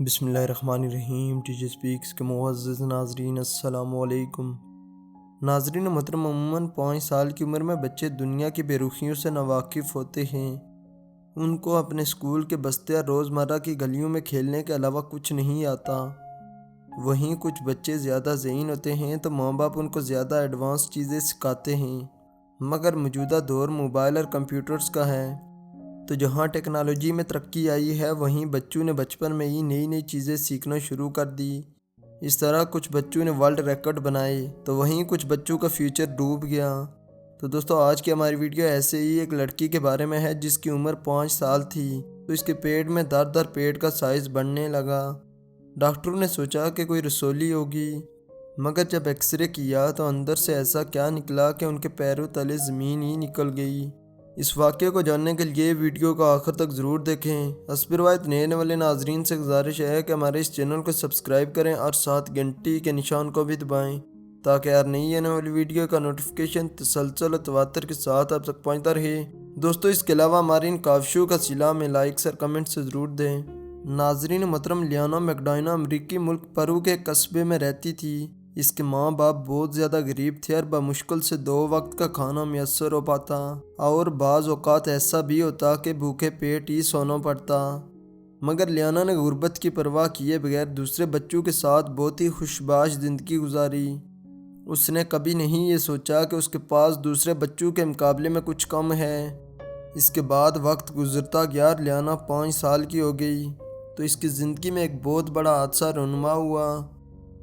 بسم اللہ الرحمن الرحیم۔ ٹیچر سپیکس کے معزز ناظرین السلام علیکم۔ ناظرین محترم، عموماً 5 سال کی عمر میں بچے دنیا کی بے رخیوں سے ناواقف ہوتے ہیں۔ ان کو اپنے اسکول کے بستے اور روزمرہ کی گلیوں میں کھیلنے کے علاوہ کچھ نہیں آتا۔ وہیں کچھ بچے زیادہ ذہین ہوتے ہیں تو ماں باپ ان کو زیادہ ایڈوانس چیزیں سکھاتے ہیں، مگر موجودہ دور موبائل اور کمپیوٹرز کا ہے، تو جہاں ٹیکنالوجی میں ترقی آئی ہے وہیں بچوں نے بچپن میں ہی نئی چیزیں سیکھنا شروع کر دی۔ اس طرح کچھ بچوں نے ورلڈ ریکارڈ بنائے تو وہیں کچھ بچوں کا فیوچر ڈوب گیا۔ تو دوستو، آج کی ہماری ویڈیو ایسے ہی ایک لڑکی کے بارے میں ہے جس کی عمر 5 سال تھی تو اس کے پیٹ میں در پیٹ کا سائز بڑھنے لگا۔ ڈاکٹروں نے سوچا کہ کوئی رسولی ہوگی، مگر جب ایکس رے کیا تو اندر سے ایسا کیا نکلا کہ ان کے پیروں تلے زمین ہی نکل گئی۔ اس واقعے کو جاننے کے لیے ویڈیو کو آخر تک ضرور دیکھیں۔ حسب روایت نئے والے ناظرین سے گزارش ہے کہ ہمارے اس چینل کو سبسکرائب کریں اور ساتھ گھنٹی کے نشان کو بھی دبائیں تاکہ ہر نئی آنے والی ویڈیو کا نوٹیفیکیشن تسلسل و تواتر کے ساتھ آپ تک پہنچتا رہے۔ دوستو، اس کے علاوہ ہماری ان کاوشوں کا صلہ میں لائک اور کمنٹ سے ضرور دیں۔ ناظرین محترم، لیانا میکڈائنا امریکی ملک پرو کے قصبے میں رہتی تھی۔ اس کے ماں باپ بہت زیادہ غریب تھے اور بمشکل سے 2 وقت کا کھانا میسر ہو پاتا، اور بعض اوقات ایسا بھی ہوتا کہ بھوکے پیٹ ہی سونا پڑتا۔ مگر لیانا نے غربت کی پرواہ کیے بغیر دوسرے بچوں کے ساتھ بہت ہی خوشباش زندگی گزاری۔ اس نے کبھی نہیں یہ سوچا کہ اس کے پاس دوسرے بچوں کے مقابلے میں کچھ کم ہے۔ اس کے بعد وقت گزرتا گیا اور لیانا 5 سال کی ہو گئی تو اس کی زندگی میں ایک بہت بڑا حادثہ رونما ہوا،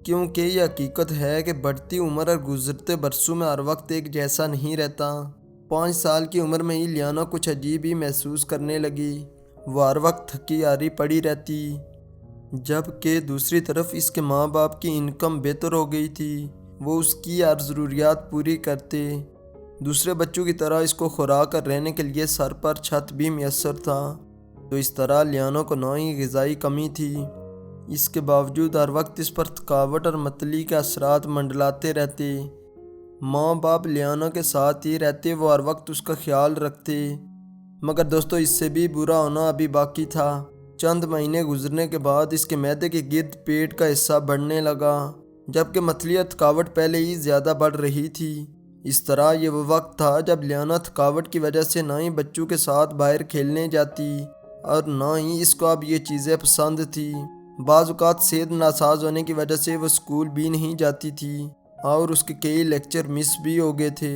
کیونکہ یہ حقیقت ہے کہ بڑھتی عمر اور گزرتے برسوں میں ہر وقت ایک جیسا نہیں رہتا۔ 5 سال کی عمر میں ہی لیانا کچھ عجیب ہی محسوس کرنے لگی۔ وہ ہر وقت تھکی ہاری پڑی رہتی، جبکہ دوسری طرف اس کے ماں باپ کی انکم بہتر ہو گئی تھی۔ وہ اس کی ہر ضروریات پوری کرتے۔ دوسرے بچوں کی طرح اس کو خوراک اور رہنے کے لیے سر پر چھت بھی میسر تھا، تو اس طرح لیانا کو نہ ہی غذائی کمی تھی۔ اس کے باوجود ہر وقت اس پر تھکاوٹ اور متلی کے اثرات منڈلاتے رہتے۔ ماں باپ لیانا کے ساتھ ہی رہتے، وہ ہر وقت اس کا خیال رکھتے، مگر دوستو اس سے بھی برا ہونا ابھی باقی تھا۔ چند مہینے گزرنے کے بعد اس کے معدے کے گرد پیٹ کا حصہ بڑھنے لگا، جبکہ متلی اور تھکاوٹ پہلے ہی زیادہ بڑھ رہی تھی۔ اس طرح یہ وہ وقت تھا جب لیانا تھکاوٹ کی وجہ سے نہ ہی بچوں کے ساتھ باہر کھیلنے جاتی اور نہ ہی اس کو اب یہ چیزیں پسند تھی۔ بعض اوقات صحت ناساز ہونے کی وجہ سے وہ اسکول بھی نہیں جاتی تھی اور اس کے کئی لیکچر مس بھی ہو گئے تھے۔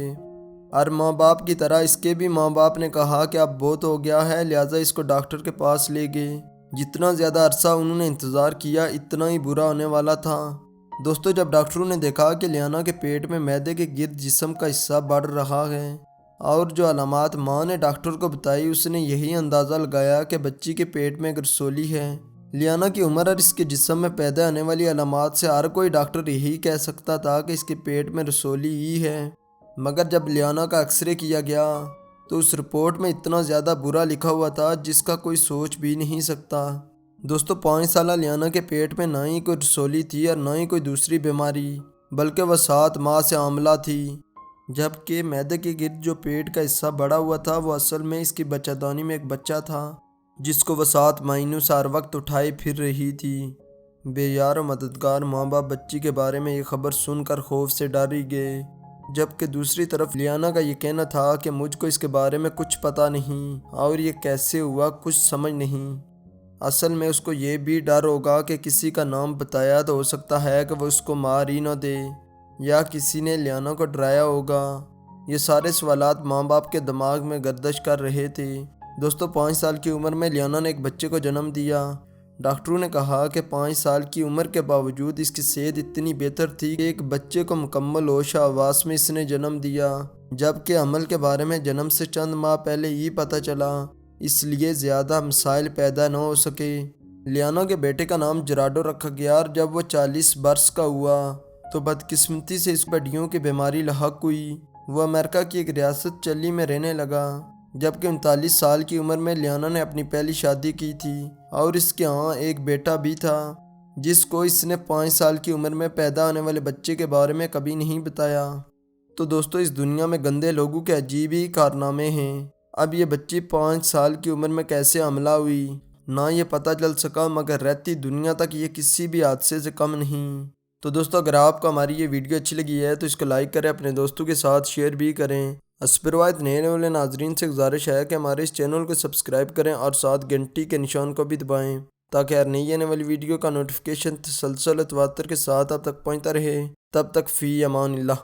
اور ماں باپ کی طرح اس کے بھی ماں باپ نے کہا کہ اب بہت ہو گیا ہے، لہٰذا اس کو ڈاکٹر کے پاس لے گئے۔ جتنا زیادہ عرصہ انہوں نے انتظار کیا اتنا ہی برا ہونے والا تھا۔ دوستو، جب ڈاکٹروں نے دیکھا کہ لیانا کے پیٹ میں معدے کے گرد جسم کا حصہ بڑھ رہا ہے اور جو علامات ماں نے ڈاکٹر کو بتائی، اس نے یہی اندازہ لگایا کہ بچی کے پیٹ میں ایک رسولی ہے۔ لیانا کی عمر اور اس کے جسم میں پیدا ہونے والی علامات سے ہر کوئی ڈاکٹر یہی کہہ سکتا تھا کہ اس کے پیٹ میں رسولی ہی ہے، مگر جب لیانا کا ایکس رے کیا گیا تو اس رپورٹ میں اتنا زیادہ برا لکھا ہوا تھا جس کا کوئی سوچ بھی نہیں سکتا۔ دوستو، 5 سالہ لیانا کے پیٹ میں نہ ہی کوئی رسولی تھی اور نہ ہی کوئی دوسری بیماری، بلکہ وہ 7 ماہ سے حاملہ تھی، جبکہ معدے کے گرد جو پیٹ کا حصہ بڑا ہوا تھا وہ اصل میں اس کی بچہ دانی میں ایک بچہ تھا جس کو وہ 7 مہینوں سے ہر وقت اٹھائے پھر رہی تھی۔ بے یار و مددگار ماں باپ بچی کے بارے میں یہ خبر سن کر خوف سے ڈر ہی گئے، جبکہ دوسری طرف لیانا کا یہ کہنا تھا کہ مجھ کو اس کے بارے میں کچھ پتہ نہیں اور یہ کیسے ہوا کچھ سمجھ نہیں۔ اصل میں اس کو یہ بھی ڈر ہوگا کہ کسی کا نام بتایا تو ہو سکتا ہے کہ وہ اس کو مار ہی نہ دے، یا کسی نے لیانا کو ڈرایا ہوگا۔ یہ سارے سوالات ماں باپ کے دماغ میں گردش کر رہے تھے۔ دوستو، 5 سال کی عمر میں لیانا نے ایک بچے کو جنم دیا۔ ڈاکٹروں نے کہا کہ 5 سال کی عمر کے باوجود اس کی صحت اتنی بہتر تھی کہ ایک بچے کو مکمل ہوش و حواس میں اس نے جنم دیا، جبکہ حمل کے بارے میں جنم سے چند ماہ پہلے ہی پتہ چلا، اس لیے زیادہ مسائل پیدا نہ ہو سکے۔ لیانا کے بیٹے کا نام جراڈو رکھا گیا اور جب وہ 40 برس کا ہوا تو بدقسمتی سے اس کو ہڈیوں کی بیماری لاحق ہوئی۔ وہ امریکہ کی ایک ریاست چلی میں رہنے لگا، جبکہ 39 سال کی عمر میں لیانا نے اپنی پہلی شادی کی تھی اور اس کے ہاں ایک بیٹا بھی تھا جس کو اس نے 5 سال کی عمر میں پیدا ہونے والے بچے کے بارے میں کبھی نہیں بتایا۔ تو دوستو، اس دنیا میں گندے لوگوں کے عجیب ہی کارنامے ہیں۔ اب یہ بچی 5 سال کی عمر میں کیسے حاملہ ہوئی نہ یہ پتہ چل سکا، مگر رہتی دنیا تک یہ کسی بھی حادثے سے کم نہیں۔ تو دوستو، اگر آپ کو ہماری یہ ویڈیو اچھی لگی ہے تو اس کو لائک کریں، اپنے دوستوں کے ساتھ شیئر بھی کریں۔ حسب روایت نئے والے ناظرین سے گزارش ہے کہ ہمارے اس چینل کو سبسکرائب کریں اور ساتھ گھنٹی کے نشان کو بھی دبائیں تاکہ ہر نئی آنے والی ویڈیو کا نوٹیفیکیشن تسلسل و تواتر کے ساتھ آپ تک پہنچتا رہے۔ تب تک فی امان اللہ۔